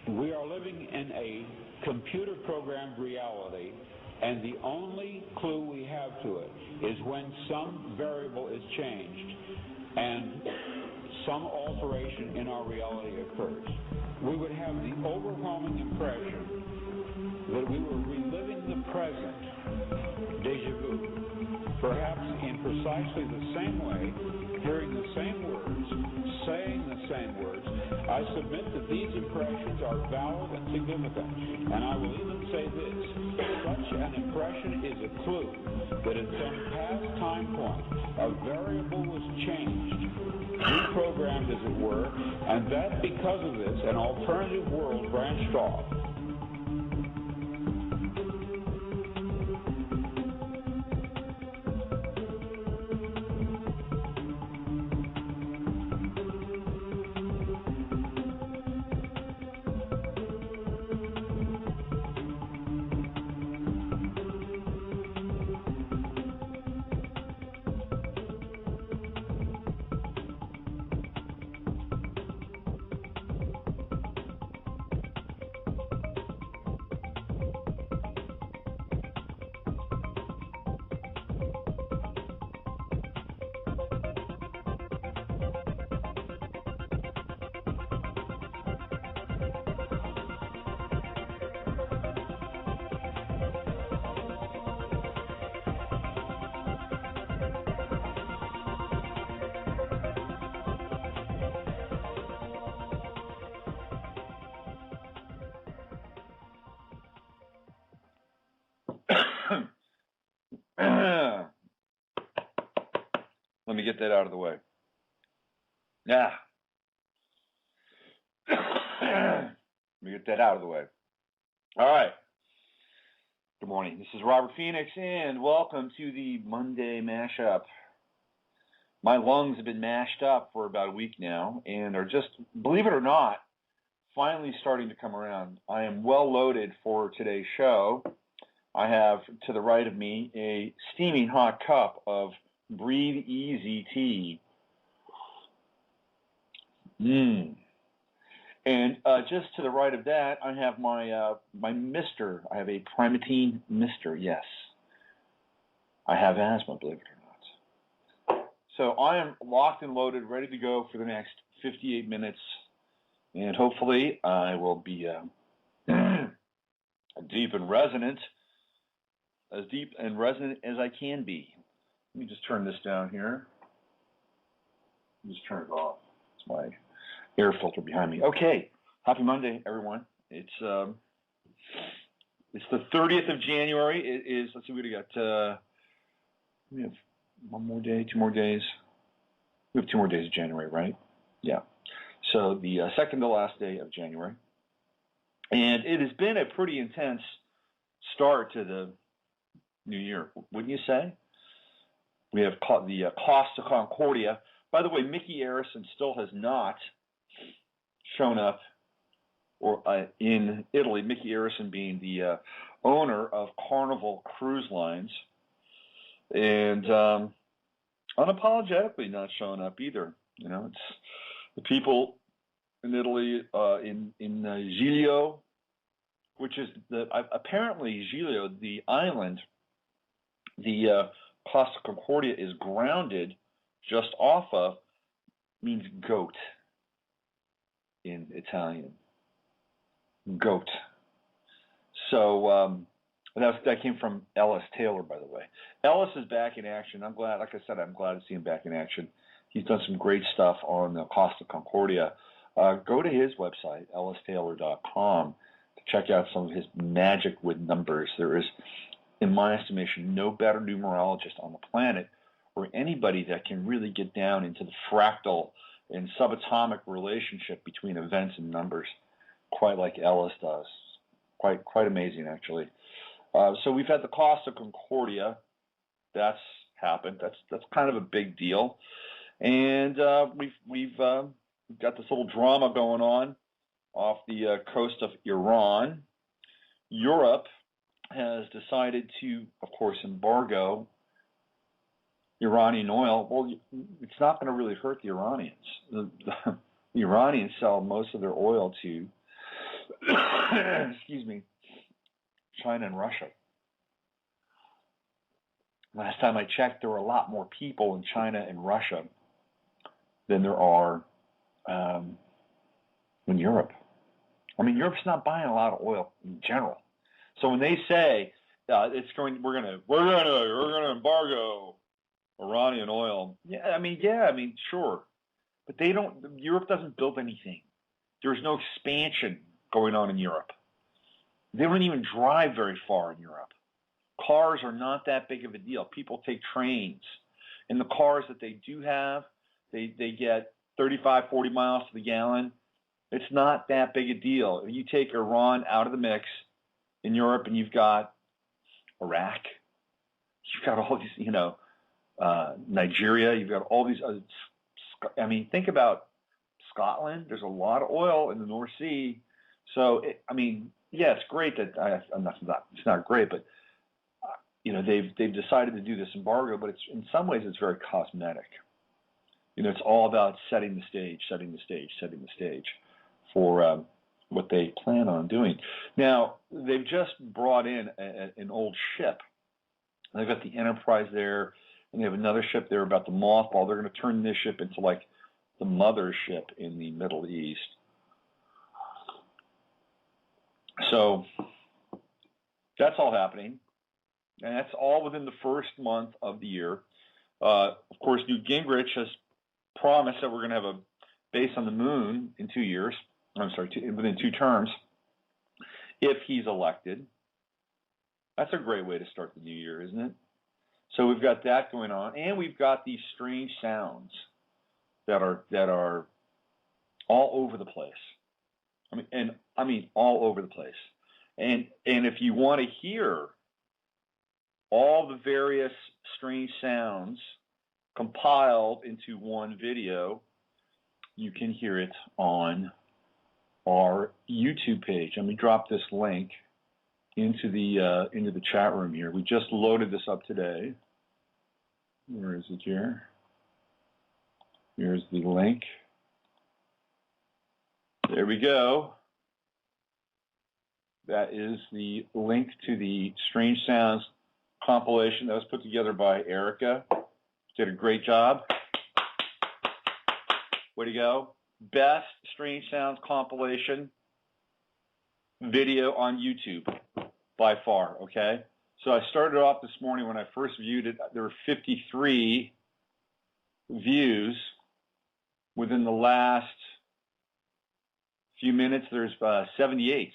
We are living in a computer-programmed reality, and the only clue we have to it is when some variable is changed and some alteration in our reality occurs. We would have the overwhelming impression that we were reliving the present, déjà vu, perhaps in precisely the same way, hearing the same words, saying the same words. I submit that these impressions are valid and significant, and I will even say this: such an impression is a clue that at some past time point a variable was changed, reprogrammed as it were, and that because of this an alternative world branched off. Let me get that out of the way. Yeah. Let me get that out of the way. All right. Good morning. This is Robert Phoenix, and welcome to the Monday Mashup. My lungs have been mashed up for about a week now and are just, believe it or not, finally starting to come around. I am well loaded for today's show. I have to the right of me a steaming hot cup of Breathe Easy tea. And just to the right of that, I have my Mister. I have a Primatine Mister. Yes, I have asthma, believe it or not. So I am locked and loaded, ready to go for the next 58 minutes, and hopefully I will be deep and resonant as I can be. Let me just turn this down here. Just turn it off. It's my air filter behind me. Okay, happy Monday, everyone. It's the 30th of January. It is. Let's see, we have one more day, 2 more days. We have 2 more days of January, right? Yeah. So the second to last day of January, and it has been a pretty intense start to the new year, wouldn't you say? We have the Costa Concordia. By the way, Mickey Arison still has not shown up in Italy. Mickey Arison being the owner of Carnival Cruise Lines, and unapologetically not showing up either. You know, it's the people in Italy, in Giglio, which is apparently Giglio, the island. The Costa Concordia is grounded just off of, means goat in Italian. Goat. So that came from Ellis Taylor, by the way. Ellis is back in action. I'm glad, like I said, I'm glad to see him back in action. He's done some great stuff on the Costa Concordia. Go to his website, ellistaylor.com, to check out some of his magic with numbers. There is, in my estimation, no better numerologist on the planet, or anybody that can really get down into the fractal and subatomic relationship between events and numbers, quite like Ellis does. Quite amazing, actually. So we've had the Costa Concordia. That's happened. That's kind of a big deal, and we've got this little drama going on off the coast of Iran. Europe has decided to, of course, embargo Iranian oil. Well, it's not going to really hurt the Iranians. The Iranians sell most of their oil to excuse me, China and Russia. Last time I checked, there were a lot more people in China and Russia than there are in Europe. I mean, Europe's not buying a lot of oil in general. So when they say we're gonna embargo Iranian oil, sure, but Europe doesn't build anything. There's no expansion going on in Europe. They don't even drive very far in Europe. Cars are not that big of a deal. People take trains. And the cars that they do have, they get 35, 40 miles to the gallon. It's not that big a deal. You take Iran out of the mix in Europe, and you've got Iraq. You've got all these, Nigeria. You've got all these other. Think about Scotland. There's a lot of oil in the North Sea. So, it's great that it's not great, but they've decided to do this embargo, but in some ways it's very cosmetic. It's all about setting the stage for what they plan on doing. Now, they've just brought in an old ship. They've got the Enterprise there, and they have another ship there about the mothball. They're going to turn this ship into like the mothership in the Middle East. So that's all happening. And that's all within the first month of the year. Of course, Newt Gingrich has promised that we're going to have a base on the moon in 2 years. Within 2 terms, if he's elected. That's a great way to start the new year, isn't it? So we've got that going on, and we've got these strange sounds that are all over the place. All over the place. And if you want to hear all the various strange sounds compiled into one video, you can hear it on our YouTube page. Let me drop this link into the chat room here. We just loaded this up today. Where is it here? Here's the link. There we go. That is the link to the Strange Sounds compilation that was put together by Erica. Did a great job. Way to go. Best Strange Sounds compilation video on YouTube by far, okay? So I started off this morning when I first viewed it. There were 53 views. Within the last few minutes, there's 78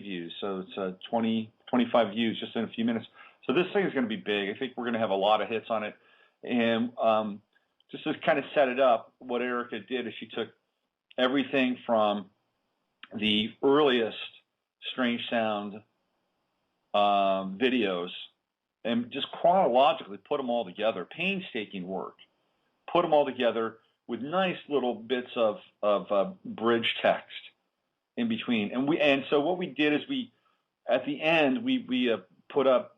views. So it's 25 views just in a few minutes. So this thing is going to be big. I think we're going to have a lot of hits on it. And just to kind of set it up, what Erica did is she took everything from the earliest Strange Sound videos and just chronologically put them all together. Painstaking work. Put them all together with nice little bits of bridge text in between. And so what we did is at the end we put up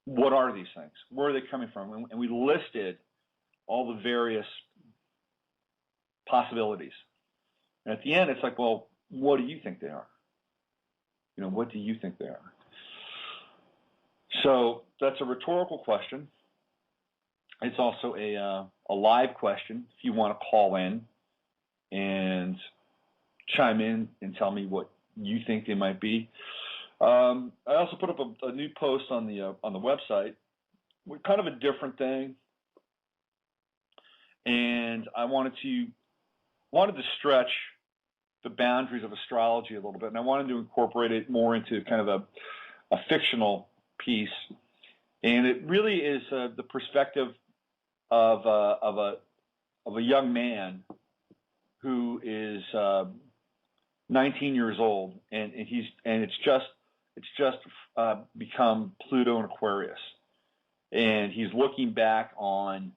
what are these things? Where are they coming from? And we listed all the various possibilities. And at the end, it's like, well, what do you think they are? What do you think they are? So that's a rhetorical question. It's also a live question if you want to call in and chime in and tell me what you think they might be. I also put up a new post on the website with kind of a different thing, and I wanted to stretch the boundaries of astrology a little bit, and I wanted to incorporate it more into kind of a fictional piece, and it really is the perspective of a young man who is 19 years old, and it's just become Pluto and Aquarius, and he's looking back on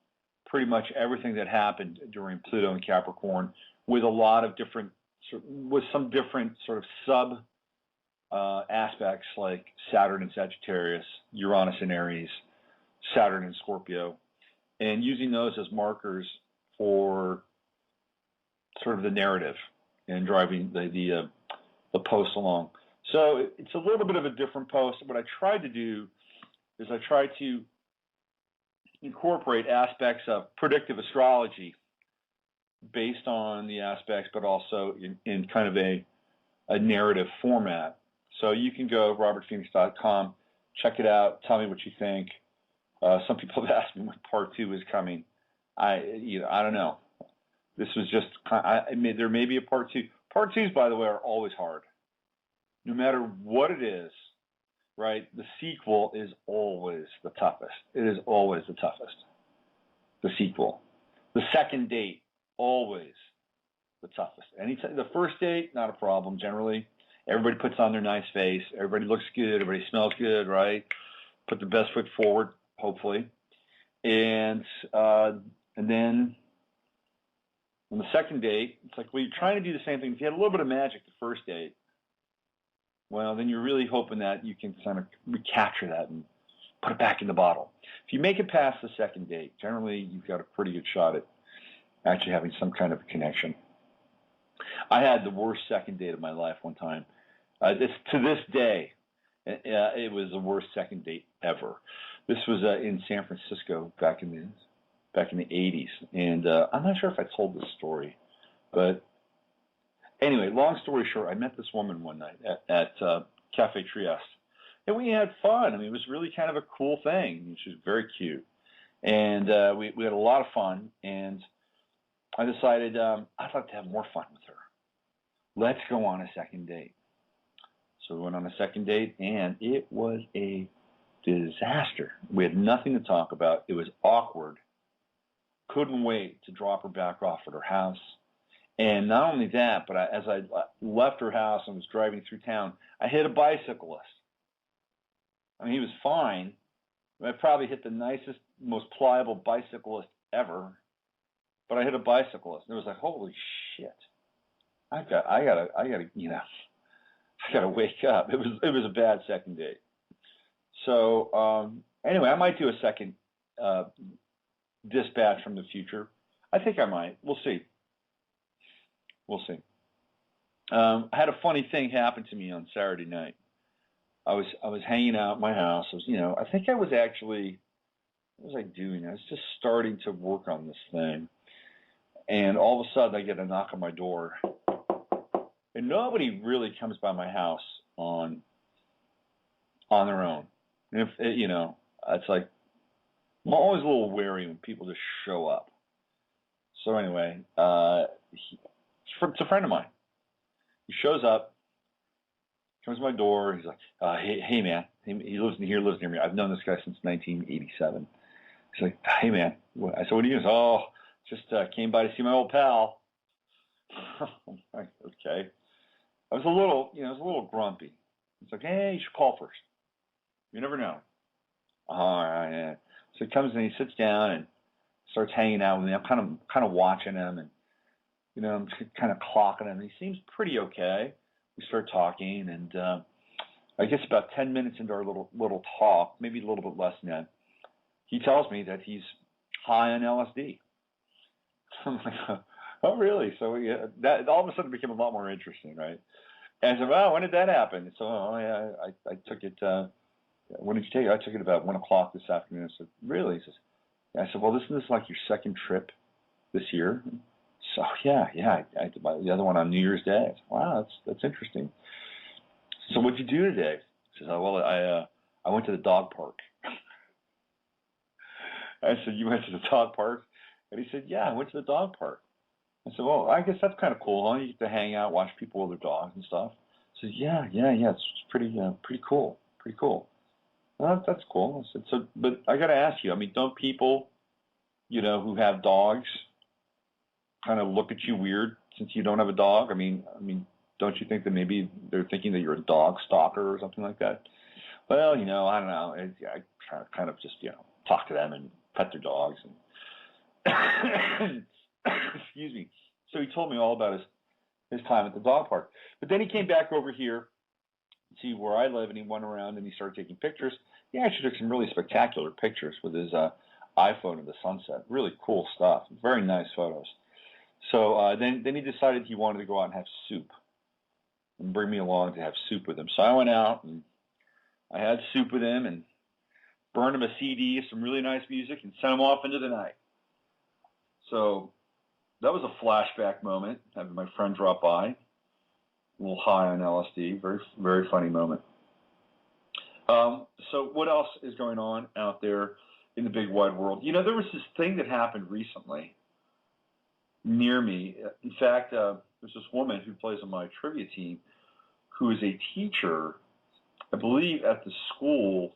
pretty much everything that happened during Pluto and Capricorn with a lot of different, with some different sort of sub aspects like Saturn and Sagittarius, Uranus and Aries, Saturn and Scorpio, and using those as markers for sort of the narrative and driving the post along. So it's a little bit of a different post. What I tried to do is I tried to incorporate aspects of predictive astrology based on the aspects, but also in kind of a narrative format. So you can go robertphoenix.com, check it out, tell me what you think. Some people have asked me when part 2 is coming. I don't know. This was just, there may be a part 2. Part 2s, by the way, are always hard. No matter what it is, right? The sequel is always the toughest. It is always the toughest. The sequel. The second date, always the toughest. Anytime, the first date, not a problem generally. Everybody puts on their nice face. Everybody looks good. Everybody smells good, right? Put the best foot forward, hopefully. And then on the second date, it's like, well, you're trying to do the same thing. If you had a little bit of magic the first date, well, then you're really hoping that you can kind of recapture that and put it back in the bottle. If you make it past the second date, generally you've got a pretty good shot at actually having some kind of a connection. I had the worst second date of my life one time. To this day, it was the worst second date ever. This was in San Francisco back in the 80s, and I'm not sure if I told this story, but anyway, long story short, I met this woman one night at Cafe Trieste, and we had fun. I mean, it was really kind of a cool thing. She was very cute, and we had a lot of fun, and I decided I'd like to have more fun with her. Let's go on a second date. So we went on a second date, and it was a disaster. We had nothing to talk about. It was awkward. Couldn't wait to drop her back off at her house. And not only that, but as I left her house and was driving through town, I hit a bicyclist. I mean, he was fine. I probably hit the nicest, most pliable bicyclist ever. But I hit a bicyclist. And it was like, holy shit. I gotta wake up. It was a bad second date. So anyway, I might do a second dispatch from the future. I think I might. We'll see. I had a funny thing happen to me on Saturday night. I was hanging out at my house. I think I was actually, what was I doing? I was just starting to work on this thing. And all of a sudden I get a knock on my door. And nobody really comes by my house on their own. And if it's like, I'm always a little wary when people just show up. So anyway, it's a friend of mine. He shows up, comes to my door. He's like, hey man. He lives near me. I've known this guy since 1987. He's like, hey man. I said, what are you doing? Oh, just came by to see my old pal. I'm like, okay. I was a little grumpy. He's like, hey, you should call first. You never know. All right, yeah. So he comes and he sits down and starts hanging out with me. I'm kind of watching him, and I'm kind of clocking him. He seems pretty okay. We start talking, and I guess about 10 minutes into our little talk, maybe a little bit less than that, he tells me that he's high on LSD. I'm like, oh really? So yeah, that all of a sudden became a lot more interesting, right? And I said, well, when did that happen? So I took it. When did you take it? I took it about 1 o'clock this afternoon. I said, really? He says, I said, well, isn't this like your second trip this year? So yeah, I did the other one on New Year's Day. I said, wow, that's interesting. So what'd you do today? He says, oh, well, I went to the dog park. I said, you went to the dog park? And he said, yeah, I went to the dog park. I said, well, I guess that's kind of cool, huh? You get to hang out, watch people with their dogs and stuff. He said, yeah, it's pretty cool. Well, that's cool. I said, so, but I got to ask you, I mean, don't people, who have dogs kind of look at you weird since you don't have a dog? I mean, don't you think that maybe they're thinking that you're a dog stalker or something like that? Well, I don't know. I kind of just, talk to them and pet their dogs. And excuse me. So he told me all about his time at the dog park. But then he came back over here to see where I live, and he went around and he started taking pictures. He actually took some really spectacular pictures with his iPhone of the sunset. Really cool stuff. Very nice photos. So then he decided he wanted to go out and have soup and bring me along to have soup with him. So I went out and I had soup with him and burned him a CD of some really nice music and sent him off into the night. So that was a flashback moment, having my friend drop by, a little high on LSD, very, very funny moment. So what else is going on out there in the big wide world? You know, there was this thing that happened recently near me. In fact, there's this woman who plays on my trivia team who is a teacher, I believe, at the school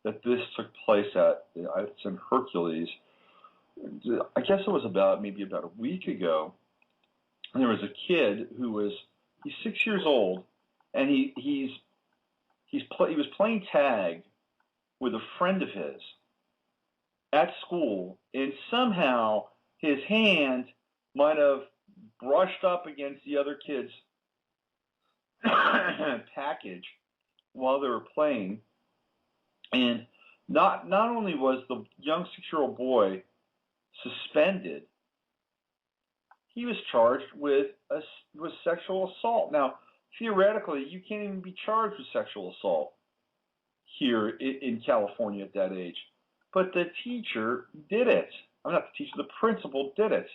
that this took place at. It's in Hercules. I guess it was maybe about a week ago. And there was a kid he's 6 years old, and he was playing tag with a friend of his at school, and somehow his hand might have brushed up against the other kid's package while they were playing. And not only was the young 6-year-old boy suspended, he was charged with sexual assault. Now, theoretically, you can't even be charged with sexual assault here in California at that age. But the teacher did it. I'm not the teacher, the principal did it.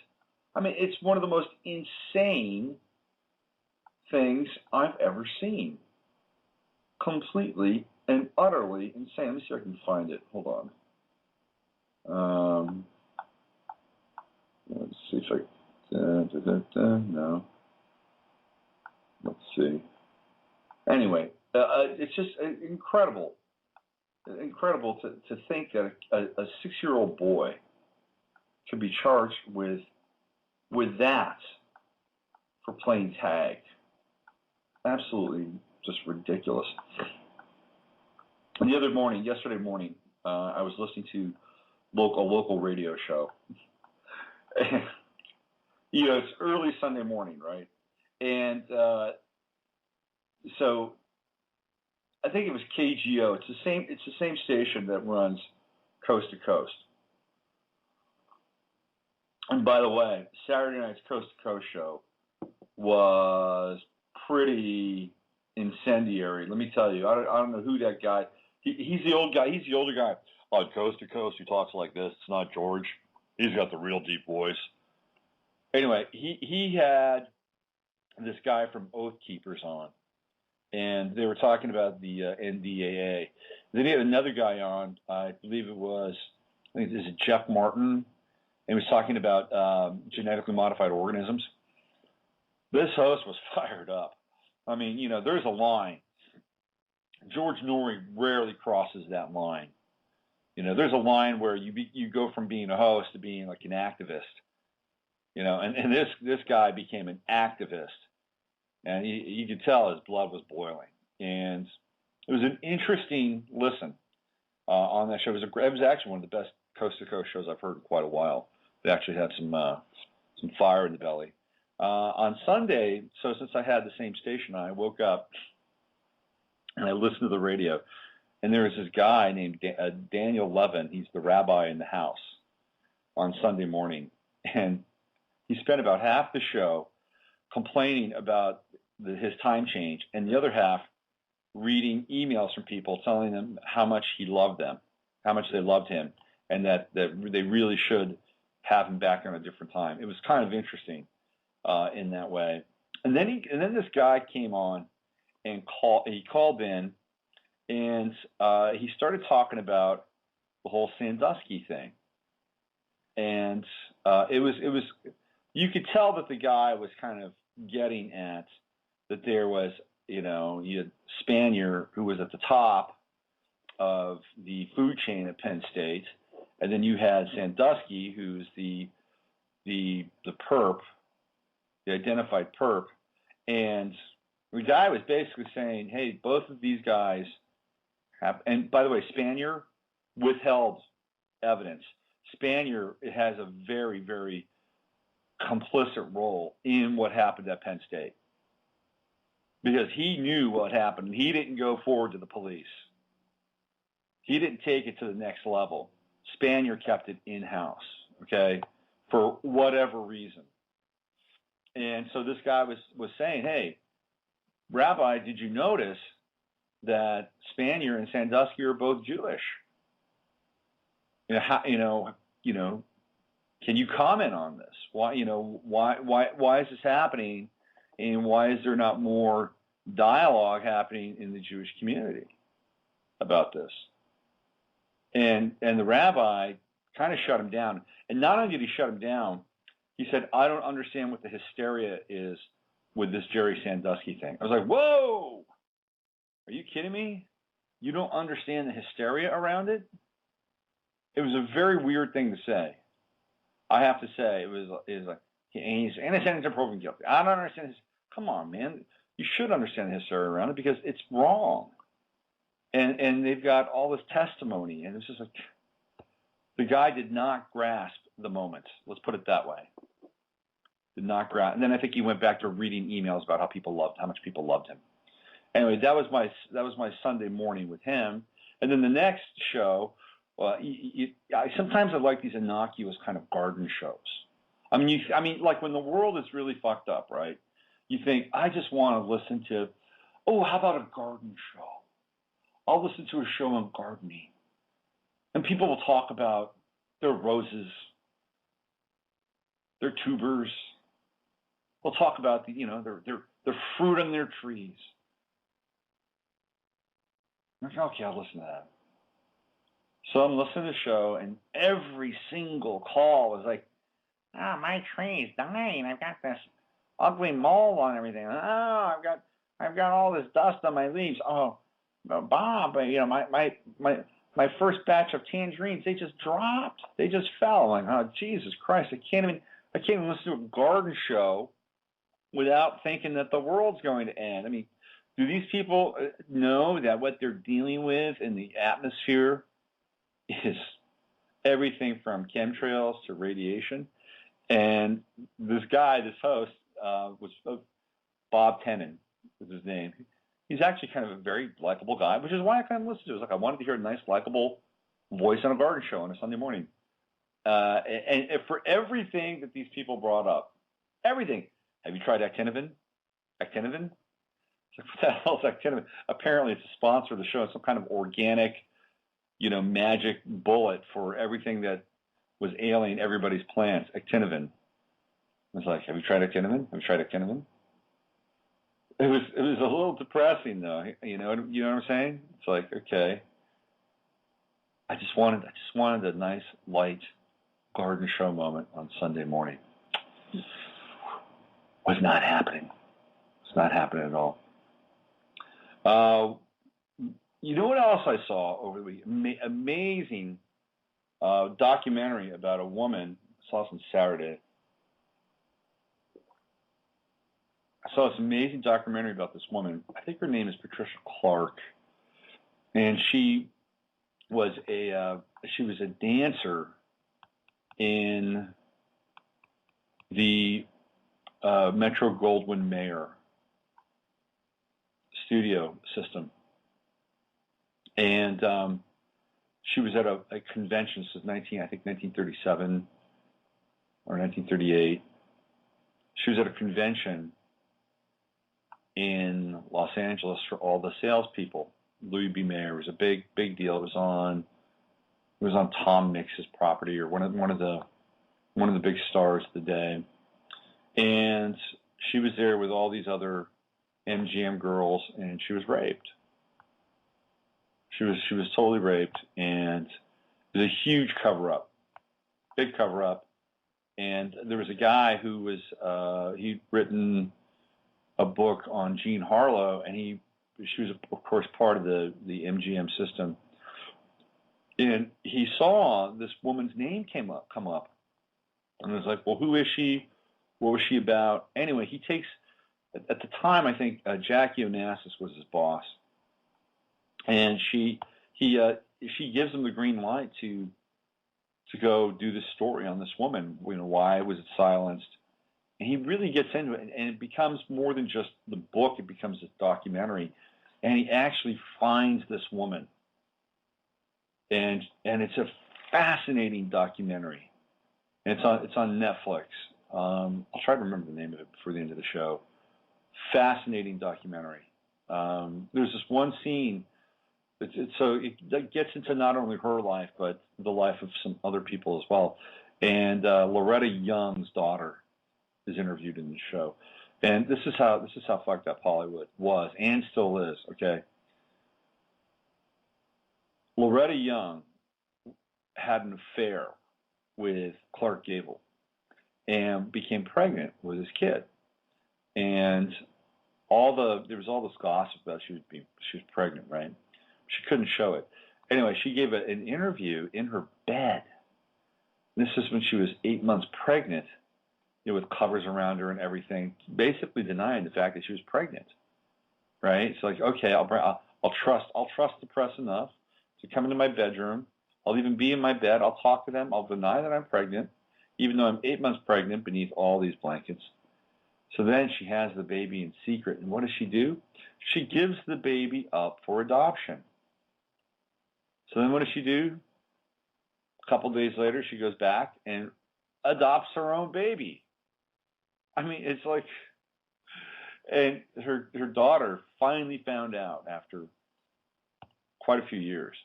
I mean, it's one of the most insane things I've ever seen. Completely and utterly insane. Let me see if I can find it. Hold on. Let's see if I... no. Let's see. Anyway, it's just incredible. Incredible to think that a 6-year-old boy could be charged with that for playing tag. Absolutely just ridiculous. And yesterday morning, I was listening to a local radio show. You know, it's early Sunday morning, right? And so I think it was KGO. It's the same station that runs Coast to Coast. And by the way, Saturday night's Coast to Coast show was pretty incendiary. Let me tell you, I don't know who that guy. He's the old guy. He's the older guy on Coast to Coast who talks like this. It's not George. He's got the real deep voice. Anyway, he had this guy from Oath Keepers on, and they were talking about the NDAA. Then he had another guy on, I believe it was Jeff Martin, and he was talking about genetically modified organisms. This host was fired up. I mean, you know, there's a line. George Noory rarely crosses that line. You know, there's a line where you go from being a host to being like an activist. You know, and this guy became an activist, and you could tell his blood was boiling. And it was an interesting listen on that show. It was actually one of the best coast-to-coast shows I've heard in quite a while. They actually had some fire in the belly. On Sunday, so since I had the same station, I woke up and I listened to the radio, and there was this guy named Daniel Levin. He's the rabbi in the house on Sunday morning, and he spent about half the show complaining about his time change, and the other half reading emails from people telling them how much he loved them, how much they loved him, and that they really should have him back on a different time. It was kind of interesting in that way. And then this guy came on and he called in, and he started talking about the whole Sandusky thing, and it was. You could tell that the guy was kind of getting at that there was, you know, you had Spanier, who was at the top of the food chain at Penn State, and then you had Sandusky, who's the perp, the identified perp, and the guy was basically saying, hey, both of these guys have, and by the way, Spanier withheld evidence. Spanier has a very, very complicit role in what happened at Penn State because he knew what happened. He didn't go forward to the police. He didn't take it to the next level. Spanier kept it in-house, okay, for whatever reason. And so this guy was saying, hey, Rabbi, did you notice that Spanier and Sandusky are both Jewish? Can you comment on this? Why is this happening, and why is there not more dialogue happening in the Jewish community about this? And the rabbi kind of shut him down. And not only did he shut him down, he said, I don't understand what the hysteria is with this Jerry Sandusky thing. I was like, whoa, are you kidding me? You don't understand the hysteria around it? It was a very weird thing to say. I have to say, it was like, and he's innocent until proven guilty. I don't understand this. Come on, man. You should understand the hysteria around it because it's wrong. And they've got all this testimony, and it's just like, the guy did not grasp the moment. Let's put it that way. Did not grasp. And then I think he went back to reading emails about how much people loved him. Anyway, that was my Sunday morning with him. And then the next show, sometimes I like these innocuous kind of garden shows. I mean, like when the world is really fucked up, right? You think, I just want to listen to, how about a garden show? I'll listen to a show on gardening. And people will talk about their roses, their tubers. They'll talk about their fruit on their trees. I'm like, okay, I'll listen to that. So I'm listening to the show, and every single call was like, my tree is dying. I've got this ugly mold on everything. I've got all this dust on my leaves. Oh, Bob, my first batch of tangerines, they just dropped. They just fell. I'm like, oh, Jesus Christ, I can't even listen to a garden show without thinking that the world's going to end. I mean, do these people know that what they're dealing with in the atmosphere is everything from chemtrails to radiation? And this host, was Bob Tennant, is his name. He's actually kind of a very likable guy, which is why I kind of listened to it. It was like I wanted to hear a nice, likable voice on a garden show on a Sunday morning. And for everything that these people brought up, everything. Have you tried actinidin? Actinidin? It's like, what the hell is actinidin? Apparently, it's a sponsor of the show. It's some kind of organic, magic bullet for everything that was ailing everybody's plants. Actinidin. I was like, have you tried actinidin? Have you tried actinidin? It was a little depressing, though. You know what I'm saying? It's like, okay. I just wanted a nice, light garden show moment on Sunday morning. Was not happening. It's not happening at all. You know what else I saw over the week? Amazing documentary about a woman. I saw this on Saturday. I saw this amazing documentary about this woman. I think her name is Patricia Clark, and she was a dancer in the Metro-Goldwyn-Mayer studio system, and she was at a convention since 1937 or 1938. She was at a convention in Los Angeles for all the salespeople. Louis B. Mayer was a big deal. It was on Tom Mix's property, or one of the big stars of the day. And she was there with all these other MGM girls, and she was raped. She was totally raped, and it was a huge cover-up, big cover-up. And there was a guy who was he'd written a book on Jean Harlow, and she was of course part of the MGM system. And he saw this woman's name come up, and was like, well, who is she? What was she about? Anyway, he takes, at the time, I think Jackie Onassis was his boss, and she gives him the green light to go do this story on this woman. Why was it silenced? And he really gets into it, and it becomes more than just the book. It becomes a documentary, and he actually finds this woman, and it's a fascinating documentary. And it's on Netflix. I'll try to remember the name of it before the end of the show. Fascinating documentary. There's this one scene. It gets into not only her life, but the life of some other people as well. And Loretta Young's daughter is interviewed in the show. And this is how fucked up Hollywood was and still is, okay? Loretta Young had an affair with Clark Gable and became pregnant with his kid. And there was all this gossip about she was pregnant, right? She couldn't show it. Anyway, she gave an interview in her bed. This is when she was 8 months pregnant, with covers around her and everything, basically denying the fact that she was pregnant. Right? It's like, okay, I'll trust the press enough to come into my bedroom. I'll even be in my bed. I'll talk to them. I'll deny that I'm pregnant, even though I'm 8 months pregnant beneath all these blankets. So then she has the baby in secret. And what does she do? She gives the baby up for adoption. So then what does she do? A couple days later, she goes back and adopts her own baby. I mean, it's like, and her daughter finally found out after quite a few years.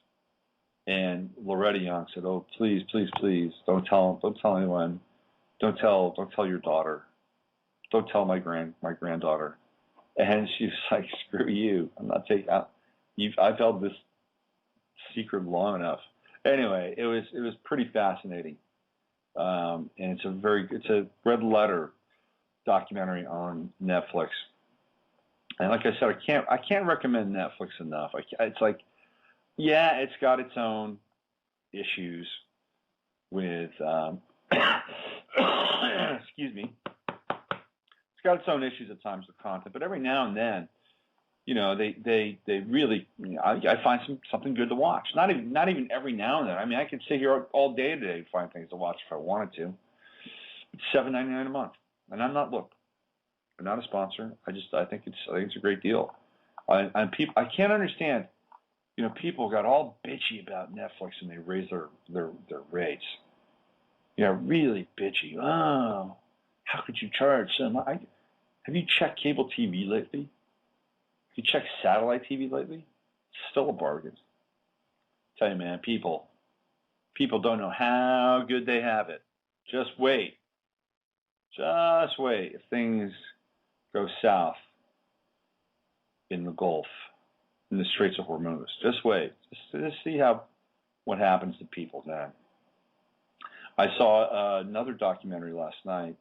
And Loretta Young said, "Oh, please, please, please, don't tell anyone. Don't tell your daughter. Don't tell my granddaughter." And she's like, "Screw you. I'm not taking out. I've held this secret long enough." Anyway, it was pretty fascinating. And it's a red letter documentary on Netflix. And like I said, I can't recommend Netflix enough. It's like, yeah, it's got its own issues with excuse me. It's got its own issues at times with content, but every now and then, they really, I find something good to watch. Not even every now and then. I mean, I could sit here all day today and find things to watch if I wanted to. It's $7.99 a month, and I'm not a sponsor. I think it's a great deal. And people, I can't understand. People got all bitchy about Netflix and they raised their rates. Really bitchy. Oh, how could you charge so much? Have you checked cable TV lately? Have you checked satellite TV lately? It's still a bargain. Tell you, man, people don't know how good they have it. Just wait. If things go south in the Gulf, in the Straits of Hormuz. Just wait. Just see what happens to people then. I saw another documentary last night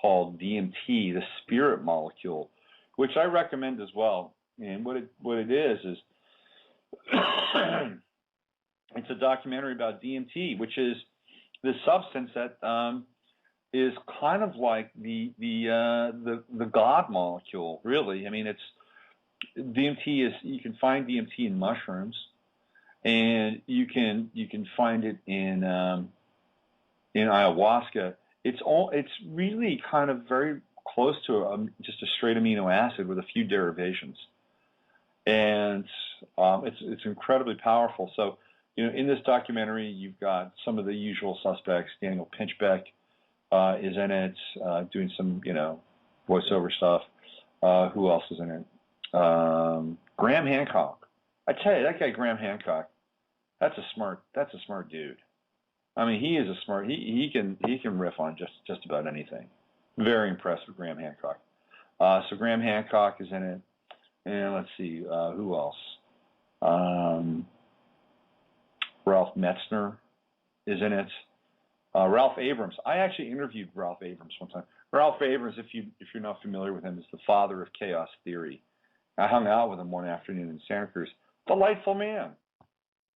called DMT, the Spirit Molecule, which I recommend as well. And what it is it's a documentary about DMT, which is this substance that is kind of like the God molecule, really. I mean, DMT you can find DMT in mushrooms, and you can find it in ayahuasca. It's really kind of very close to just a straight amino acid with a few derivations, and it's incredibly powerful. So in this documentary, you've got some of the usual suspects. Daniel Pinchbeck is in it, doing some voiceover stuff. Who else is in it? Graham Hancock. I tell you, that guy Graham Hancock, that's a smart dude. I mean, he is a smart. He can riff on just about anything. Very impressed with Graham Hancock. So Graham Hancock is in it, and let's see who else. Ralph Metzner is in it. Ralph Abrams. I actually interviewed Ralph Abrams one time. Ralph Abrams, if you're not familiar with him, is the father of chaos theory. I hung out with him one afternoon in Santa Cruz. Delightful man.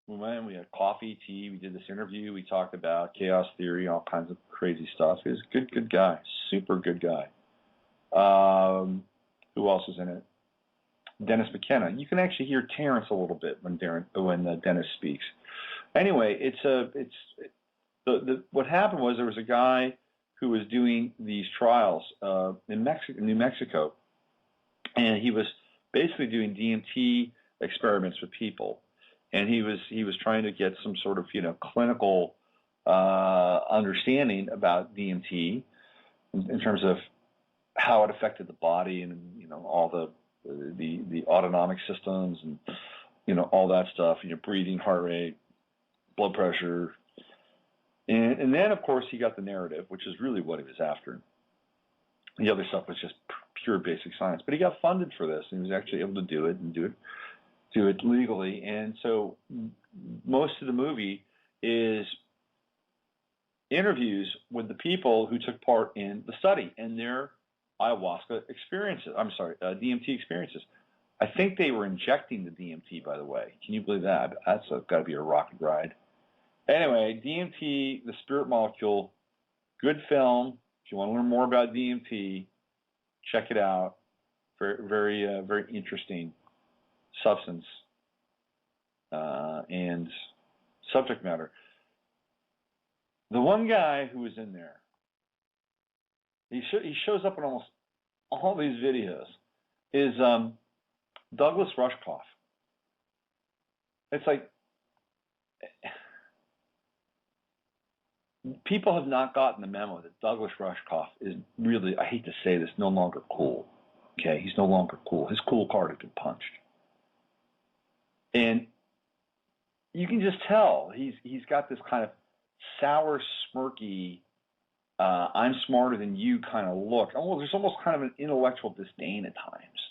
We went, we had coffee, tea, we did this interview, we talked about chaos theory, all kinds of crazy stuff. He was a good guy, super good guy. Who else is in it? Dennis McKenna. You can actually hear Terrence a little bit when Dennis speaks. Anyway, what happened was there was a guy who was doing these trials in New Mexico, and he was basically doing DMT experiments with people. And he was trying to get some sort of clinical understanding about DMT, in terms of how it affected the body and, all the autonomic systems and, all that stuff, breathing, heart rate, blood pressure. And then, of course, he got the narrative, which is really what he was after. The other stuff was just pure basic science. But he got funded for this, and he was actually able to do it and do it legally. And so most of the movie is interviews with the people who took part in the study and their ayahuasca experiences. DMT experiences. I think they were injecting the DMT, by the way. Can you believe that? That's got to be a rocket ride. Anyway, DMT, the spirit molecule, good film. If you want to learn more about DMT, check it out. Very, very, very interesting substance and subject matter. The one guy who was in there, he shows up in almost all these videos, is Douglas Rushkoff. It's like people have not gotten the memo that Douglas Rushkoff is really, I hate to say this, no longer cool. Okay, he's no longer cool. His cool card has been punched. And you can just tell he's got this kind of sour, smirky, I'm smarter than you kind of look. There's almost kind of an intellectual disdain at times,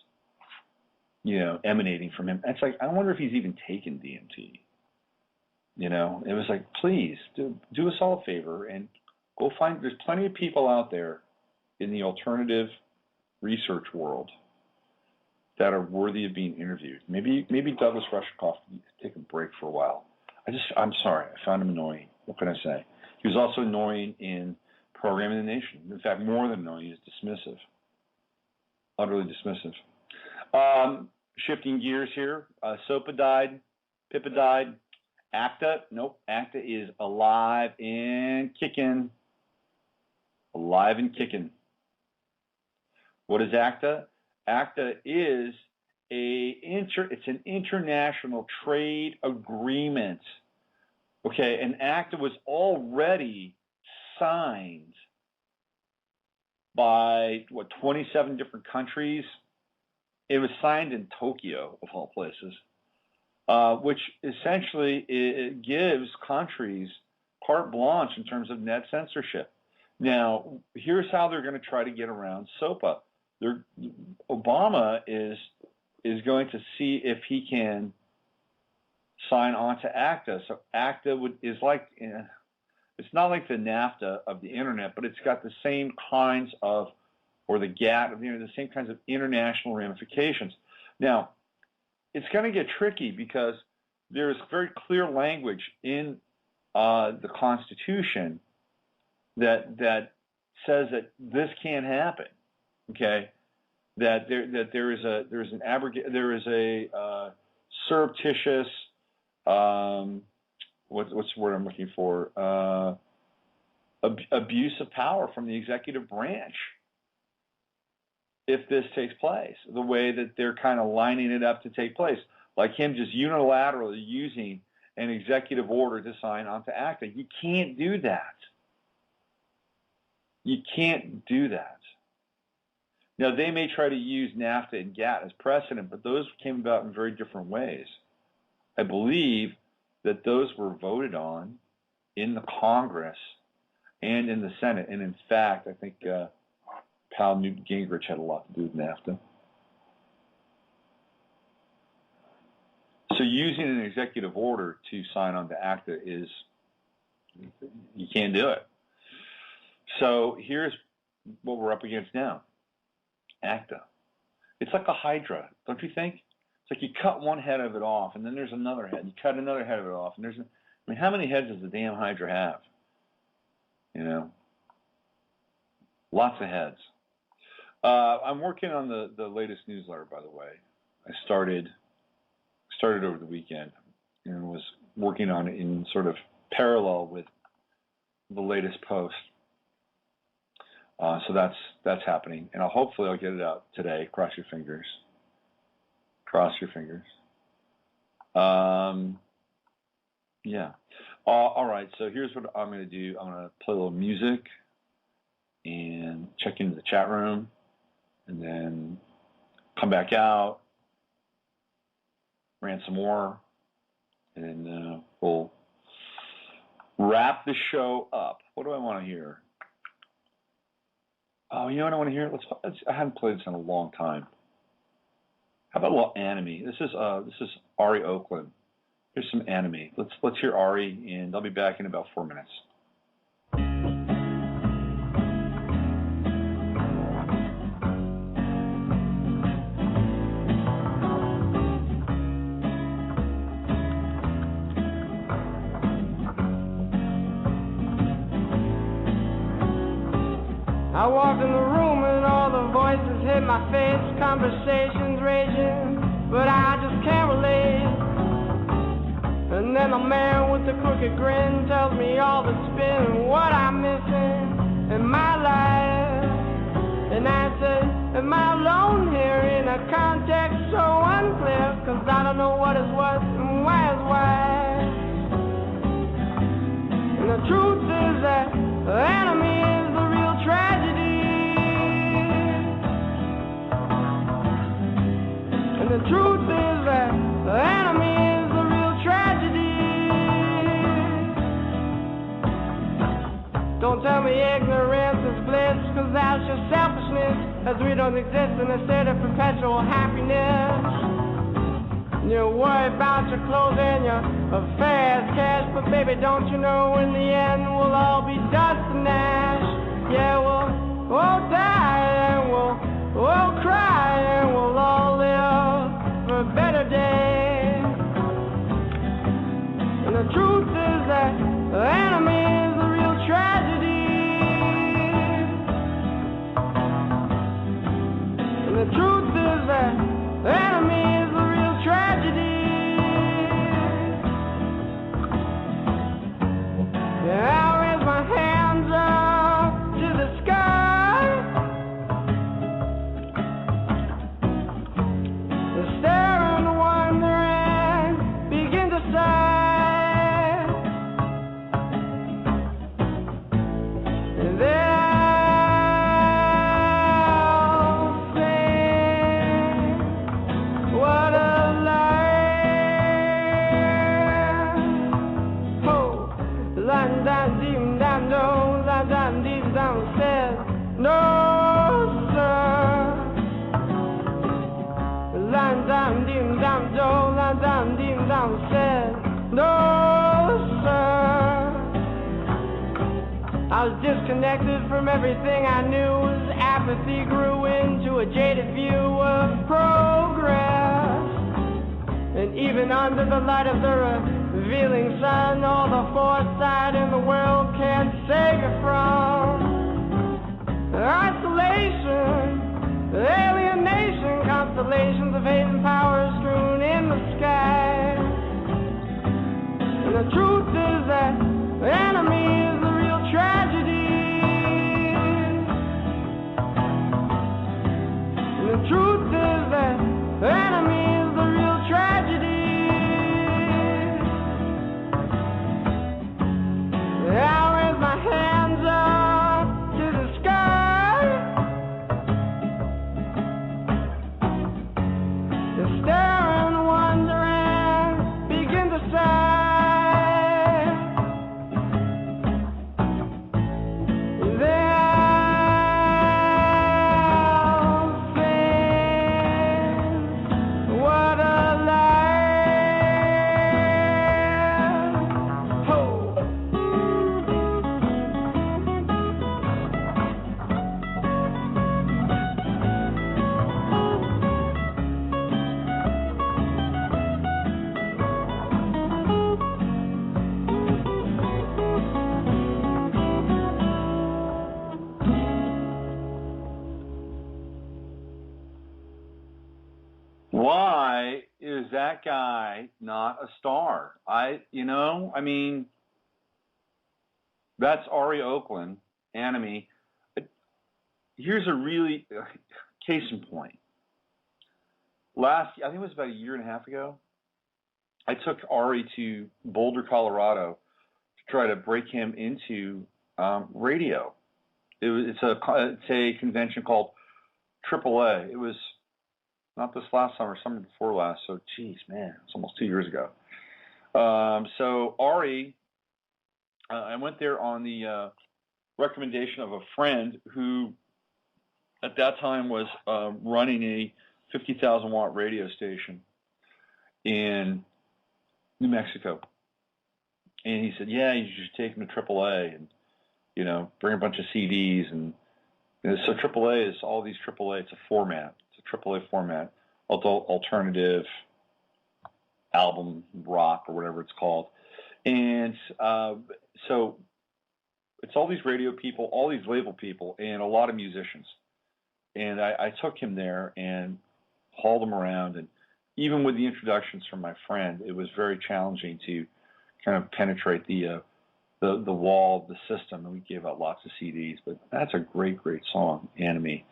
emanating from him. It's like, I wonder if he's even taken DMT. It was like, please do us all a favor and go find. There's plenty of people out there in the alternative research world that are worthy of being interviewed. Maybe Douglas Rushkoff needs to take a break for a while. I'm sorry, I found him annoying. What can I say? He was also annoying in Programming the Nation. In fact, more than annoying, he's dismissive, utterly dismissive. Shifting gears here, SOPA died, PIPA died. ACTA, nope, ACTA is alive and kicking. Alive and kicking. What is ACTA? ACTA is it's an international trade agreement. Okay, and ACTA was already signed by 27 different countries. It was signed in Tokyo, of all places. Which essentially it gives countries carte blanche in terms of net censorship. Now, here's how they're going to try to get around SOPA. Obama is going to see if he can sign on to ACTA. So ACTA is like, it's not like the NAFTA of the internet, but it's got the same kinds of, or the GATT, the same kinds of international ramifications. Now, it's going to get tricky because there's very clear language in the Constitution that says that this can't happen. Okay, that there is a surreptitious what's the word I'm looking for, abuse of power from the executive branch if this takes place, the way that they're kind of lining it up to take place, like him just unilaterally using an executive order to sign onto ACTA. You can't do that. You can't do that. Now, they may try to use NAFTA and GATT as precedent, but those came about in very different ways. I believe that those were voted on in the Congress and in the Senate. And in fact, I think Pal Newt Gingrich had a lot to do with NAFTA. So using an executive order to sign on to ACTA is, you can't do it. So here's what we're up against now. ACTA. It's like a hydra, don't you think? It's like you cut one head of it off, and then there's another head. You cut another head of it off, and how many heads does the damn hydra have? Lots of heads. I'm working on the latest newsletter, by the way. I started over the weekend and was working on it in sort of parallel with the latest post. So that's happening, and hopefully I'll get it out today. Cross your fingers. Cross your fingers. Yeah. All right. So here's what I'm going to do. I'm going to play a little music, and check into the chat room, and then come back out, rant some more, and then we'll wrap the show up. What do I want to hear? Oh, you know what I want to hear? I haven't played this in a long time. How about a little anime? This is Ari Oakland. Here's some anime. Let's hear Ari, and I'll be back in about 4 minutes. I walked in the room and all the voices hit my face, conversations raging, but I just can't relate. And then the man with the crooked grin tells me all the spin and what I'm missing in my life. And I said, am I alone here in a context so unclear? Cause I don't know what is what and why is why. And the truth is that the enemy is the real tragedy. And the truth is that the enemy is the real tragedy. Don't tell me ignorance is bliss, cause that's just selfishness, as we don't exist in a state of perpetual happiness. You worry about your clothes and your affairs, cash, but baby, don't you know in the end we'll all be dust and ash. Yeah, we'll all die and we'll all cry and we'll all live for a better day. And the truth is that the enemy is the real tragedy. And the truth is that the enemy is the real tragedy. Yeah, I raise my hands up to the sky. I stare and wonder and begin to sigh. And then I'll say, what a life. Oh, lan dan dim dam do, lan dan dim dam said, no sir. Lan dan dim dam do, lan dan dim dam said, no sir. I was disconnected from everything I knew as apathy grew into a jaded view of progress. And even under the light of the revealing sun, all the foresight in the world can't save you from isolation, alienation, constellations of hate and power strewn in the sky. And the truth is that the enemy is the real tragedy. And the truth is that the enemy is the real tragedy. I raise my hands up to the sky. To stare and wonder and begin to sigh. Then I'll say, what a life. Oh. Why is that guy not a star? I mean, that's Ari Oakland, anime. Here's a really case in point. I think it was about a year and a half ago, I took Ari to Boulder, Colorado to try to break him into radio. It's a convention called AAA. It was not this last summer, summer before last. So, geez, man, it's almost 2 years ago. So Ari, I went there on the recommendation of a friend who, at that time, was running a 50,000 watt radio station in New Mexico. And he said, yeah, you should take them to AAA and, bring a bunch of CDs. And so AAA is all these AAA. It's a format. It's a AAA format, alternative album rock or whatever it's called. And so it's all these radio people, all these label people, and a lot of musicians. And I took him there and hauled him around. And even with the introductions from my friend, it was very challenging to kind of penetrate the wall of the system. And we gave out lots of CDs. But that's a great, great song, Enemy.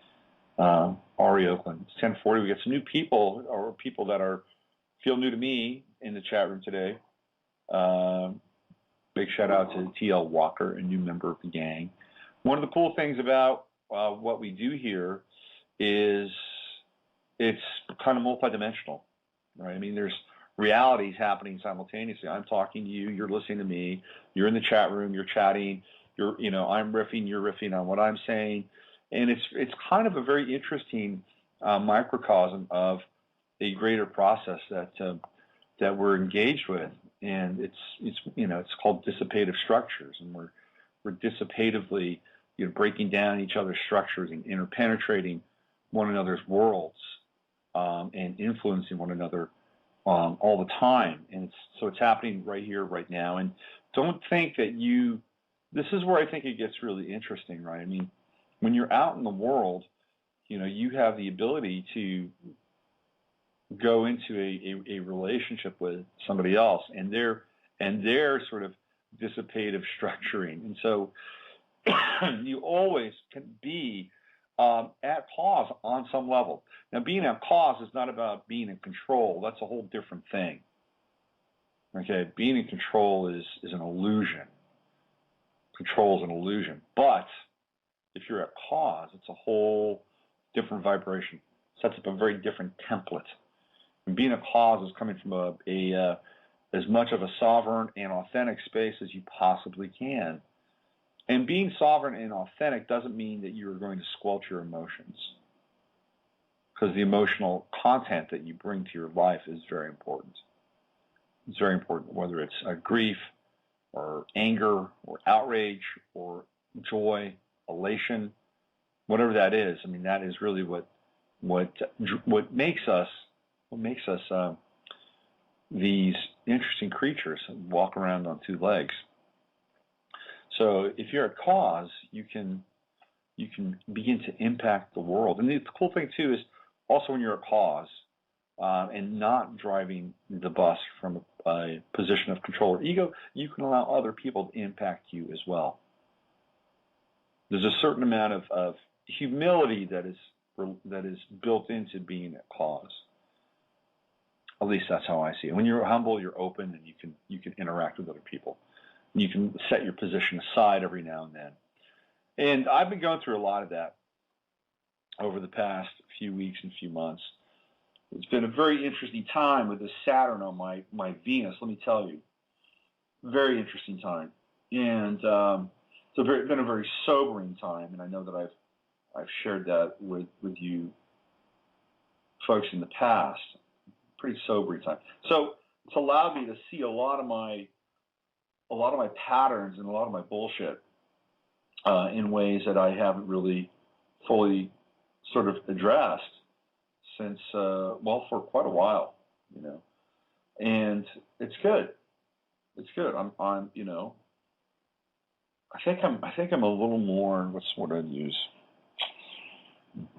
Ari Oakland. It's 10:40. We got some new people, or people that feel new to me, in the chat room today. Big shout out to TL Walker, a new member of the gang. One of the cool things about what we do here is it's kind of multidimensional, right? I mean, there's realities happening simultaneously. I'm talking to you, you're listening to me, you're in the chat room, you're chatting, I'm riffing, you're riffing on what I'm saying, and it's kind of a very interesting microcosm of a greater process that we're engaged with, and it's called dissipative structures, and we're dissipatively breaking down each other's structures and interpenetrating one another's worlds and influencing one another all the time. And it's happening right here, right now. And don't think that this is where I think it gets really interesting, right? I mean, when you're out in the world, you have the ability to go into a relationship with somebody else and their sort of dissipative structuring. And so you always can be at cause on some level. Now, being at cause is not about being in control. That's a whole different thing. Okay, being in control is an illusion. Control is an illusion. But if you're at cause, it's a whole different vibration. Sets up a very different template. And being a cause is coming from as much of a sovereign and authentic space as you possibly can. And being sovereign and authentic doesn't mean that you're going to squelch your emotions, because the emotional content that you bring to your life is very important. It's very important, whether it's grief or anger or outrage or joy, elation, whatever that is. I mean, that is really what makes us these interesting creatures and walk around on two legs. So if you're at cause, you can begin to impact the world. And the cool thing too is also when you're at cause and not driving the bus from a position of control or ego, you can allow other people to impact you as well. There's a certain amount of humility that is built into being at cause. At least that's how I see it. When you're humble, you're open, and you can interact with other people. You can set your position aside every now and then. And I've been going through a lot of that over the past few weeks and few months. It's been a very interesting time with the Saturn on my Venus, let me tell you. Very interesting time. And it's been a very sobering time, and I know that I've shared that with you folks in the past. Pretty sobering time. So it's allowed me to see a lot of my patterns and a lot of my bullshit in ways that I haven't really fully sort of addressed since for quite a while, and it's good. It's good. I'm I think I'm a little more, what's the word I'd use?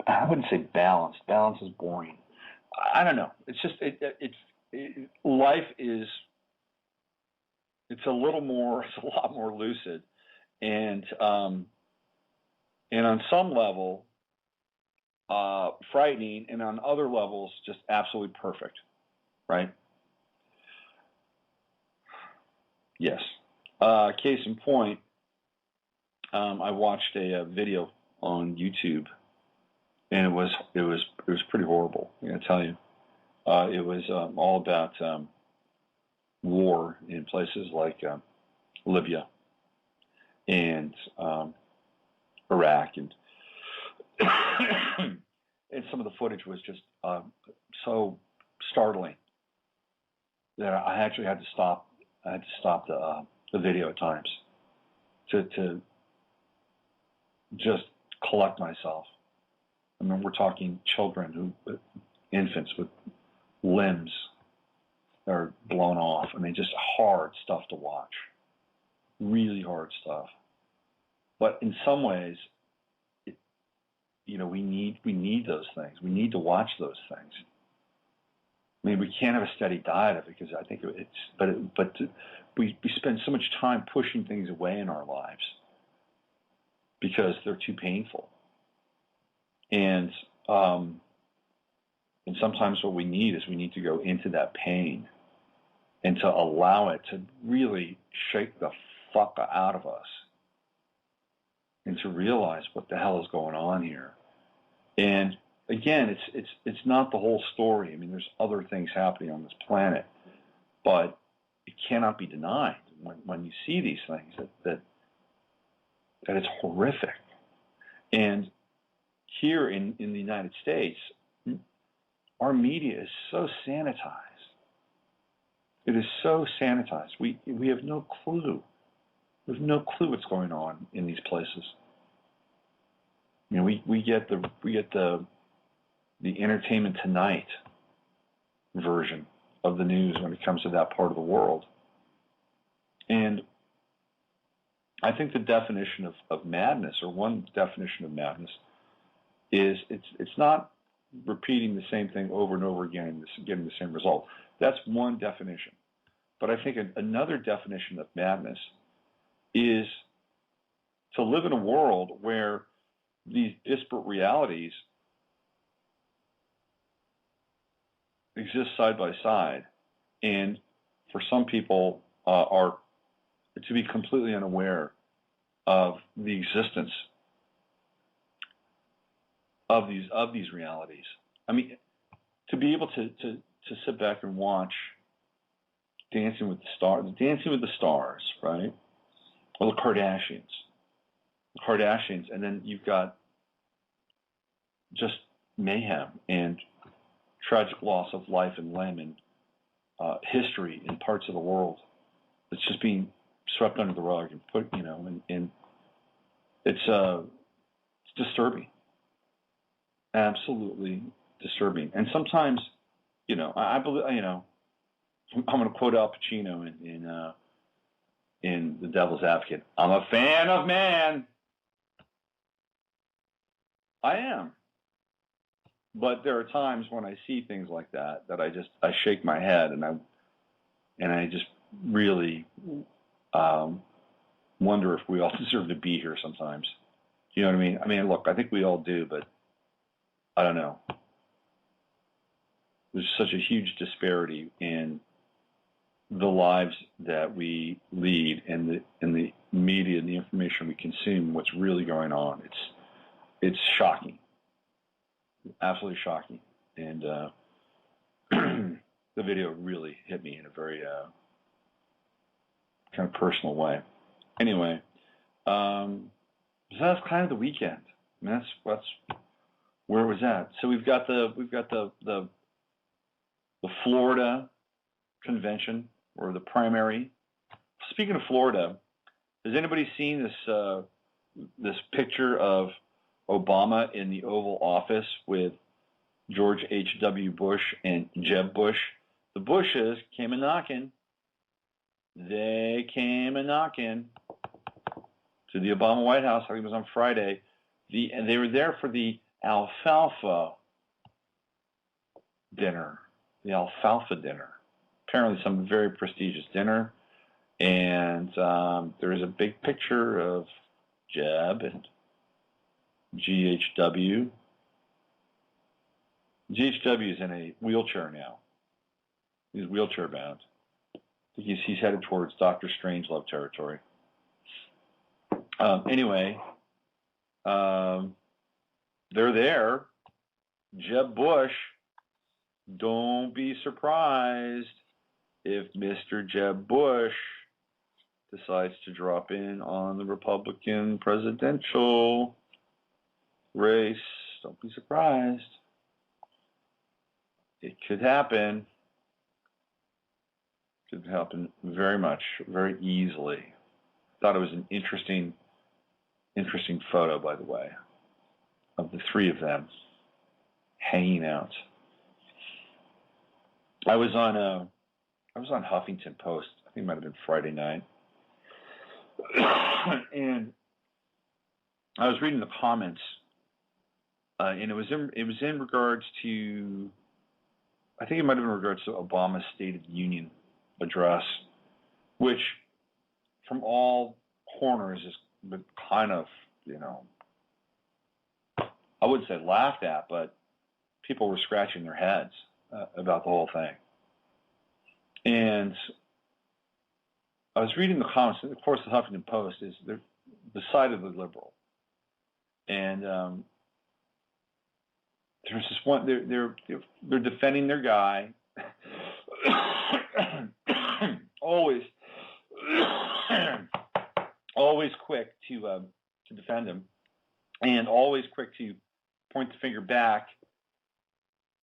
I wouldn't say balanced. Balance is boring. I don't know. It's just life is. It's a lot more lucid, and on some level, frightening, and on other levels, just absolutely perfect, right? Yes. Case in point, I watched a video on YouTube, and it was pretty horrible. I gotta tell you, it was all about war in places like Libya and Iraq, and and some of the footage was just so startling that I actually had to stop. I had to stop the video at times to just collect myself. I mean, we're talking children, infants with limbs that are blown off. I mean, just hard stuff to watch. Really hard stuff. But in some ways, we need those things. We need to watch those things. I mean, we can't have a steady diet of it because I think we spend so much time pushing things away in our lives because they're too painful. And sometimes what we need to go into that pain and to allow it to really shake the fuck out of us and to realize what the hell is going on here. And again, it's not the whole story. I mean, there's other things happening on this planet, but it cannot be denied when you see these things that it's horrific. And here in the United States, our media is so sanitized. It is so sanitized. We have no clue. We have no clue what's going on in these places. We get the Entertainment Tonight version of the news when it comes to that part of the world. And I think the definition of madness, or one definition of madness, is it's not repeating the same thing over and over again and getting the same result. That's one definition. But I think another definition of madness is to live in a world where these disparate realities exist side by side, and for some people are to be completely unaware of the existence of these realities. I mean, to be able to sit back and watch Dancing with the Stars, right? Or the Kardashians, and then you've got just mayhem and tragic loss of life and limb and history in parts of the world that's just being swept under the rug and put, and it's disturbing, absolutely disturbing. And sometimes, I believe, I'm going to quote Al Pacino in The Devil's Advocate. I'm a fan of man. I am. But there are times when I see things like that I shake my head and I just really wonder if we all deserve to be here sometimes. You know what I mean? I mean, look, I think we all do, but I don't know. There's such a huge disparity in the lives that we lead and the media and the information we consume, what's really going on. It's shocking. Absolutely shocking. And the video really hit me in a very kind of personal way. Anyway, so that's kind of the weekend. I mean, that's where it was at. So we've got the Florida convention, or the primary. Speaking of Florida, has anybody seen this picture of Obama in the Oval Office with George H.W. Bush and Jeb Bush? The Bushes came a-knocking. They came a-knocking to the Obama White House. I think it was on Friday. And they were there for the alfalfa dinner. The alfalfa dinner. Apparently some very prestigious dinner. And there is a big picture of Jeb and GHW. GHW is in a wheelchair now. He's wheelchair bound. I think he's headed towards Dr. Strangelove territory. Anyway, they're there. Jeb Bush, don't be surprised if Mr. Jeb Bush decides to drop in on the Republican presidential race. Don't be surprised. It could happen. Could happen very much, very easily. Thought it was an interesting photo, by the way, of the three of them hanging out. I was on Huffington Post. I think it might have been Friday night, and I was reading the comments, and it was in regards to, I think it might have been in regards to Obama's State of the Union address, which from all corners has been kind of, I wouldn't say laughed at, but people were scratching their heads about the whole thing. And I was reading the comments. Of course, the Huffington Post is decidedly liberal, and there's this one. They're defending their guy. always quick to defend him, and always quick to point the finger back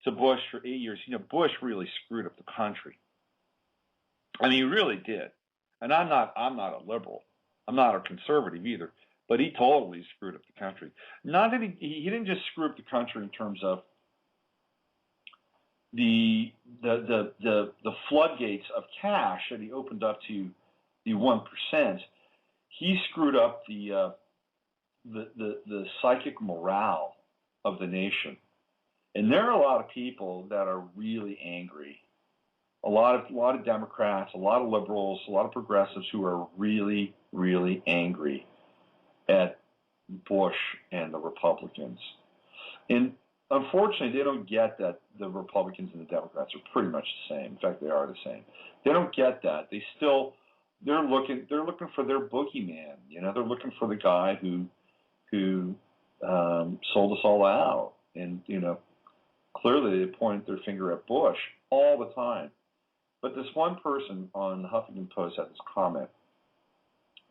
to Bush for 8 years. Bush really screwed up the country. I mean, he really did. And I'm not a liberal. I'm not a conservative either. But he totally screwed up the country. Not that he didn't just screw up the country in terms of the floodgates of cash that he opened up to the 1%. He screwed up the psychic morale of the nation. And there are a lot of people that are really angry. A lot of Democrats, a lot of liberals, a lot of progressives who are really, really angry at Bush and the Republicans. And unfortunately, they don't get that the Republicans and the Democrats are pretty much the same. In fact, they are the same. They don't get that. They're looking for their boogeyman. They're looking for the guy who sold us all out. And clearly they point their finger at Bush all the time. But this one person on the Huffington Post had this comment.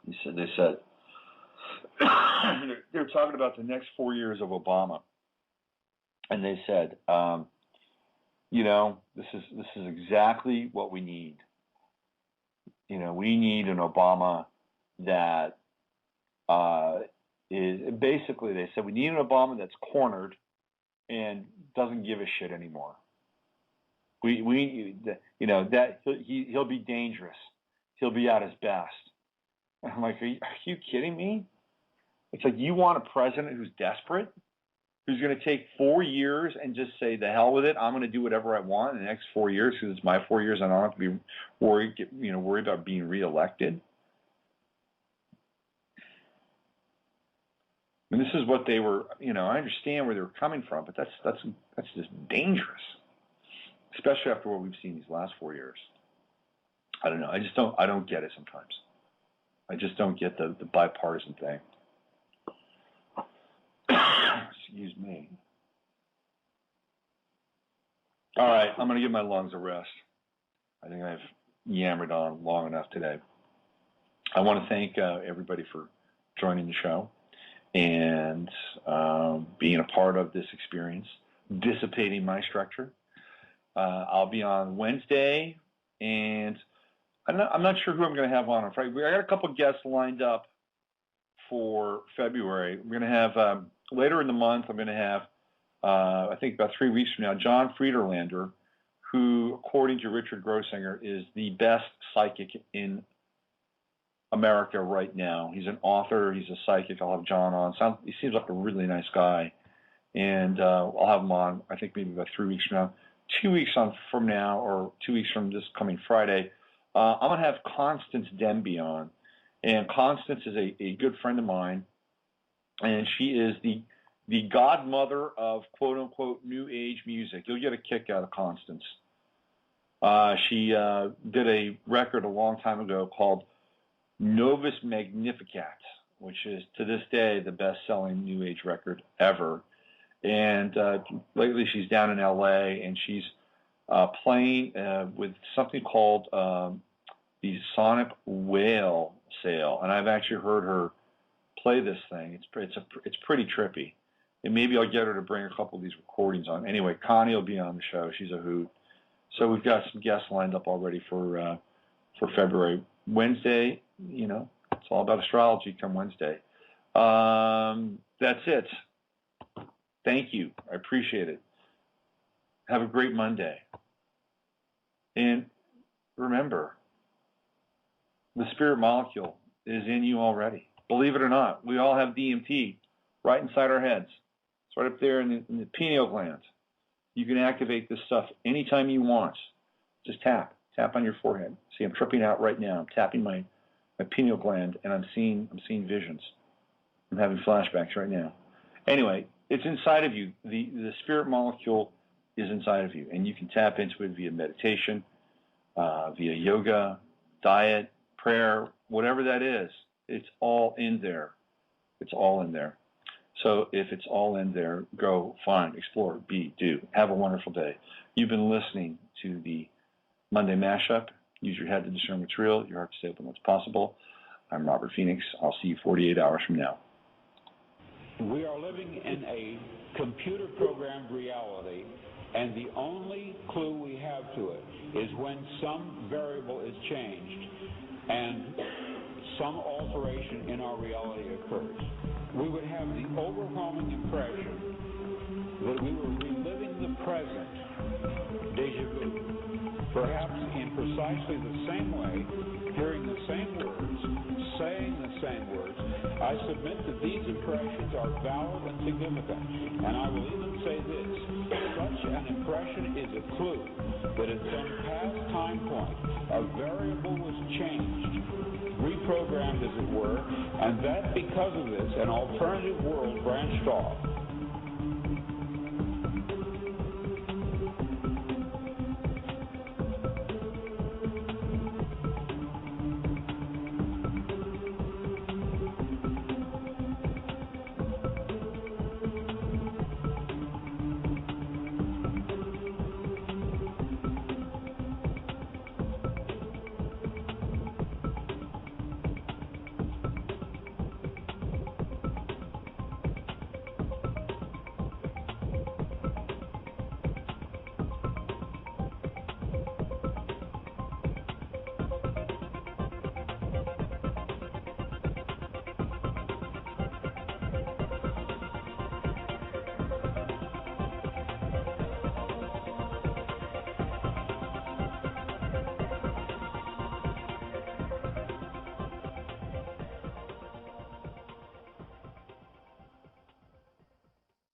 They said they're talking about the next 4 years of Obama, and they said, this is exactly what we need. We need an Obama that is basically. They said we need an Obama that's cornered and doesn't give a shit anymore. That he'll be dangerous. He'll be at his best. And I'm like, are you kidding me? It's like, you want a president who's desperate, who's going to take 4 years and just say, the hell with it, I'm going to do whatever I want in the next 4 years because it's my 4 years and I don't have to be worried about being reelected. And this is what they were, I understand where they were coming from, but that's just dangerous, especially after what we've seen these last 4 years. I don't know. I don't get it sometimes. I just don't get the bipartisan thing. Excuse me. All right, I'm going to give my lungs a rest. I think I've yammered on long enough today. I want to thank everybody for joining the show and being a part of this experience, dissipating my structure. I'll be on Wednesday, and I'm not sure who I'm going to have on Friday. I got a couple guests lined up for February. We're going to have, later in the month, I'm going to have, I think about 3 weeks from now, John Friederlander, who, according to Richard Grossinger, is the best psychic in America right now. He's an author. He's a psychic. I'll have John on. He seems like a really nice guy. And I'll have him on, I think, maybe about 3 weeks from now. 2 weeks from now, or 2 weeks from this coming Friday, I'm going to have Constance Denby on. And Constance is a good friend of mine. And she is the godmother of quote-unquote new age music. You'll get a kick out of Constance. She did a record a long time ago called Novus Magnificat, which is to this day the best-selling New Age record ever. And lately she's down in L.A. and she's playing with something called the Sonic Whale Sale. And I've actually heard her play this thing. It's pretty trippy. And maybe I'll get her to bring a couple of these recordings on. Anyway, Connie will be on the show. She's a hoot. So we've got some guests lined up already for February. Wednesday, it's all about astrology come Wednesday. That's it. Thank you. I appreciate it. Have a great Monday. And remember, the spirit molecule is in you already. Believe it or not, we all have DMT right inside our heads. It's right up there in the pineal gland. You can activate this stuff anytime you want. Just tap on your forehead. See, I'm tripping out right now. I'm tapping my pineal gland, and I'm seeing visions. I'm having flashbacks right now. Anyway, it's inside of you. The spirit molecule is inside of you, and you can tap into it via meditation, via yoga, diet, prayer, whatever that is. It's all in there. It's all in there. So if it's all in there, go, find, explore, be, do. Have a wonderful day. You've been listening to the Monday Mashup. Use your head to discern what's real, your heart to stay open what's possible. I'm Robert Phoenix. I'll see you 48 hours from now. We are living in a computer-programmed reality, and the only clue we have to it is when some variable is changed and some alteration in our reality occurs. We would have the overwhelming impression that we were reliving the present, déjà vu, perhaps in precisely the same way, hearing the same words, saying the same words. I submit that these impressions are valid and significant, and I will even say this: such an impression is a clue that at some past time point a variable was changed, reprogrammed as it were, and that because of this an alternative world branched off.